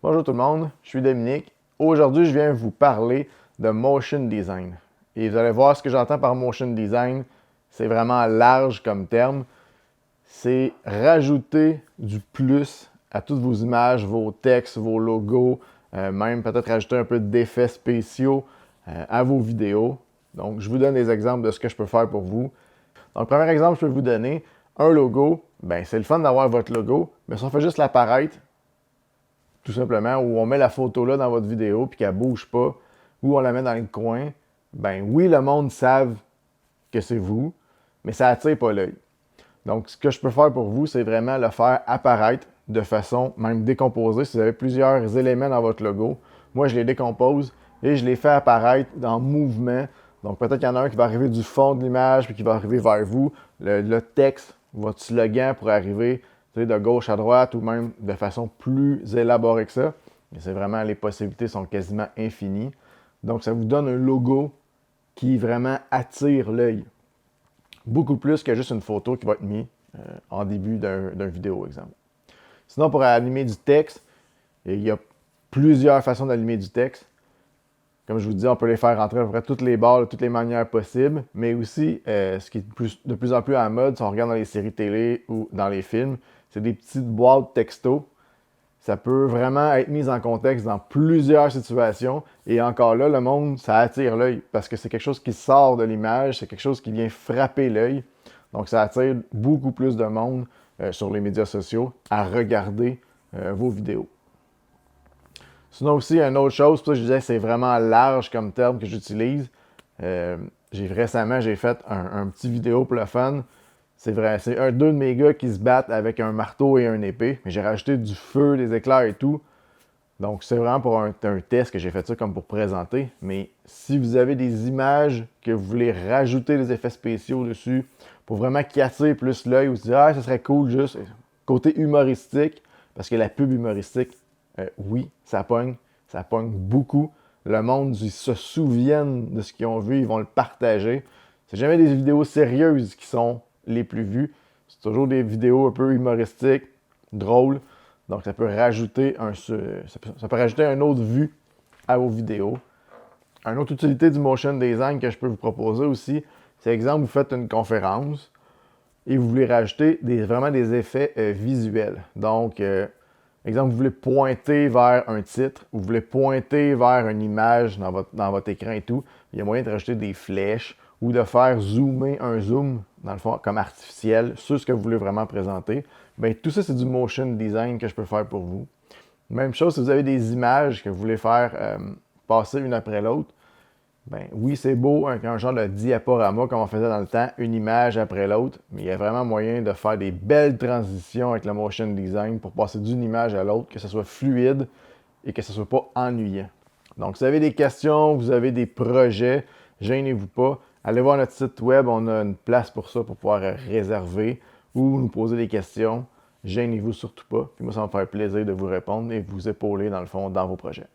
Bonjour tout le monde, je suis Dominique. Aujourd'hui, je viens vous parler de motion design. Et vous allez voir ce que j'entends par motion design. C'est vraiment large comme terme. C'est rajouter du plus à toutes vos images, vos textes, vos logos, même peut-être rajouter un peu d'effets spéciaux à vos vidéos. Donc, je vous donne des exemples de ce que je peux faire pour vous. Donc, premier exemple, je peux vous donner un logo. Ben, c'est le fun d'avoir votre logo, mais si on fait juste l'apparaître, tout simplement, où on met la photo là dans votre vidéo puis qu'elle ne bouge pas, ou on la met dans le coin, ben oui, le monde savent que c'est vous, mais ça attire pas l'œil. Donc, ce que je peux faire pour vous, c'est vraiment le faire apparaître de façon même décomposée. Si vous avez plusieurs éléments dans votre logo, moi, je les décompose et je les fais apparaître en mouvement. Donc, peut-être qu'il y en a un qui va arriver du fond de l'image puis qui va arriver vers vous. Le texte, votre slogan pourrait arriver de gauche à droite ou même de façon plus élaborée que ça. Mais c'est vraiment, les possibilités sont quasiment infinies. Donc, ça vous donne un logo qui vraiment attire l'œil. Beaucoup plus que juste une photo qui va être mise en début d'un vidéo, exemple. Sinon, pour animer du texte, il y a plusieurs façons d'animer du texte. Comme je vous dis, on peut les faire rentrer à peu près toutes les barres de toutes les manières possibles, mais aussi, ce qui est de plus en plus à la mode, si on regarde dans les séries télé ou dans les films, c'est des petites boîtes texto. Ça peut vraiment être mis en contexte dans plusieurs situations. Et encore là, le monde, ça attire l'œil parce que c'est quelque chose qui sort de l'image, c'est quelque chose qui vient frapper l'œil. Donc, ça attire beaucoup plus de monde sur les médias sociaux à regarder vos vidéos. Sinon aussi, une autre chose, pour ça je disais c'est vraiment large comme terme que j'utilise. Récemment, j'ai fait un petit vidéo pour le fun. C'est vrai, c'est deux de mes gars qui se battent avec un marteau et un épée. Mais j'ai rajouté du feu, des éclairs et tout. Donc, c'est vraiment pour un test que j'ai fait ça comme pour présenter. Mais si vous avez des images que vous voulez rajouter des effets spéciaux dessus pour vraiment casser plus l'œil ou se dire « Ah, ça serait cool juste côté humoristique », parce que la pub humoristique, oui, ça pogne beaucoup. Le monde, ils se souviennent de ce qu'ils ont vu, ils vont le partager. C'est jamais des vidéos sérieuses qui sont les plus vues. C'est toujours des vidéos un peu humoristiques, drôles. Donc, ça peut rajouter un autre vue à vos vidéos. Une autre utilité du motion design que je peux vous proposer aussi, c'est exemple, vous faites une conférence et vous voulez rajouter vraiment des effets visuels. Donc, exemple, vous voulez pointer vers un titre, ou vous voulez pointer vers une image dans votre écran et tout. Il y a moyen de rajouter des flèches ou de faire zoomer un zoom, dans le fond, comme artificiel, sur ce que vous voulez vraiment présenter. Bien, tout ça, c'est du motion design que je peux faire pour vous. Même chose, si vous avez des images que vous voulez faire passer une après l'autre, ben oui, c'est beau, un genre de diaporama comme on faisait dans le temps, une image après l'autre, mais il y a vraiment moyen de faire des belles transitions avec le motion design pour passer d'une image à l'autre, que ce soit fluide et que ce soit pas ennuyant. Donc, si vous avez des questions, vous avez des projets, gênez-vous pas. Allez voir notre site web, on a une place pour ça, pour pouvoir réserver ou nous poser des questions. Gênez-vous surtout pas. Puis moi, ça va me faire plaisir de vous répondre et vous épauler dans le fond dans vos projets.